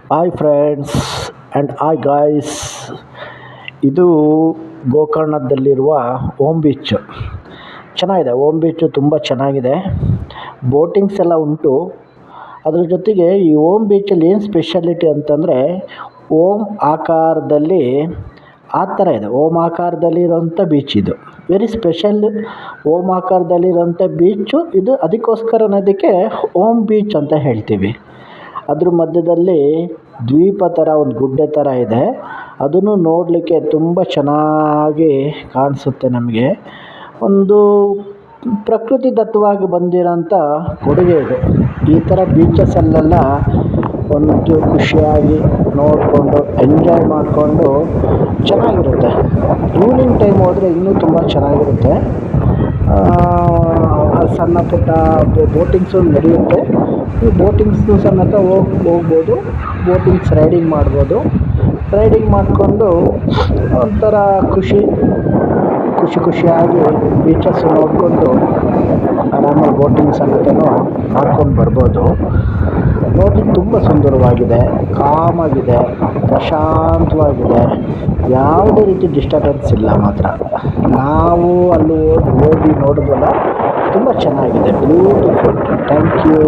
Hi friends and hi guys. ಇದು ಗೋಕರ್ಣದಲ್ಲಿರುವ ohm beach. ಚೆನ್ನಾಗಿದೆ. Ohm beach ತುಂಬ ಚೆನ್ನಾಗಿದೆ. ಬೋಟಿಂಗ್ಸ್ ಎಲ್ಲ ಉಂಟು. ಅದ್ರ ಜೊತೆಗೆ ಈ ಓಮ್ ಬೀಚಲ್ಲಿ ಏನು ಸ್ಪೆಷಾಲಿಟಿ ಅಂತಂದರೆ, ಓಮ್ ಆಕಾರದಲ್ಲಿ ಆ ಥರ ಇದೆ. ಓಮ್ ಆಕಾರದಲ್ಲಿರೋಂಥ ಬೀಚ್ ಇದು. Very special. ಓಮ್ ಆಕಾರದಲ್ಲಿರೋಂಥ ಬೀಚು ಇದು. ಅದಕ್ಕೋಸ್ಕರನೇ ಅದಕ್ಕೆ ಓಮ್ ಬೀಚ್ ಅಂತ ಹೇಳ್ತೀವಿ. ಅದ್ರ ಮಧ್ಯದಲ್ಲಿ ದ್ವೀಪ ಥರ ಒಂದು ಗುಡ್ಡೆ ಥರ ಇದೆ. ಅದನ್ನು ನೋಡಲಿಕ್ಕೆ ತುಂಬ ಚೆನ್ನಾಗಿ ಕಾಣಿಸುತ್ತೆ ನಮಗೆ. ಒಂದು ಪ್ರಕೃತಿದತ್ತವಾಗಿ ಬಂದಿರೋಂಥ ಕೊಡುಗೆ ಇದು. ಈ ಥರ ಬೀಚಸ್ಸಲ್ಲೆಲ್ಲ ಒಂದು ಖುಷಿಯಾಗಿ ನೋಡಿಕೊಂಡು ಎಂಜಾಯ್ ಮಾಡಿಕೊಂಡು ಚೆನ್ನಾಗಿರುತ್ತೆ. ಈವ್ನಿಂಗ್ ಟೈಮ್ ಹೋದರೆ ಇನ್ನೂ ತುಂಬ ಚೆನ್ನಾಗಿರುತ್ತೆ. ಸಣ್ಣ ಪುಟ್ಟ ಬೋಟಿಂಗ್ಸು ನಡೆಯುತ್ತೆ. ಈ ಬೋಟಿಂಗ್ಸು ಸಮೇತ ಹೋಗ್ಬೋದು. ಬೋಟಿಂಗ್ಸ್ ರೈಡಿಂಗ್ ಮಾಡ್ಬೋದು. ರೈಡಿಂಗ್ ಮಾಡಿಕೊಂಡು ಒಂಥರ ಖುಷಿಯಾಗಿ ಬೀಚಸ್ಸು ನೋಡಿಕೊಂಡು ಆರಾಮಾಗಿ ಬೋಟಿಂಗ್ ಸಮೇತನೂ ಮಾಡ್ಕೊಂಡು ಬರ್ಬೋದು. ನೋಡ್ಲಿಕ್ಕೆ ತುಂಬ ಸುಂದರವಾಗಿದೆ, ಕಾಮಾಗಿದೆ, ಪ್ರಶಾಂತವಾಗಿದೆ. ಯಾವುದೇ ರೀತಿ ಡಿಸ್ಟರ್ಬೆನ್ಸ್ ಇಲ್ಲ ಮಾತ್ರ. ನಾವು ಅಲ್ಲಿ ಹೋಗಿ ನೋಡಿದ್ವಲ್ಲ, ತುಂಬ ಚೆನ್ನಾಗಿದೆ. ಬ್ಯೂಟಿಫುಲ್. Thank you.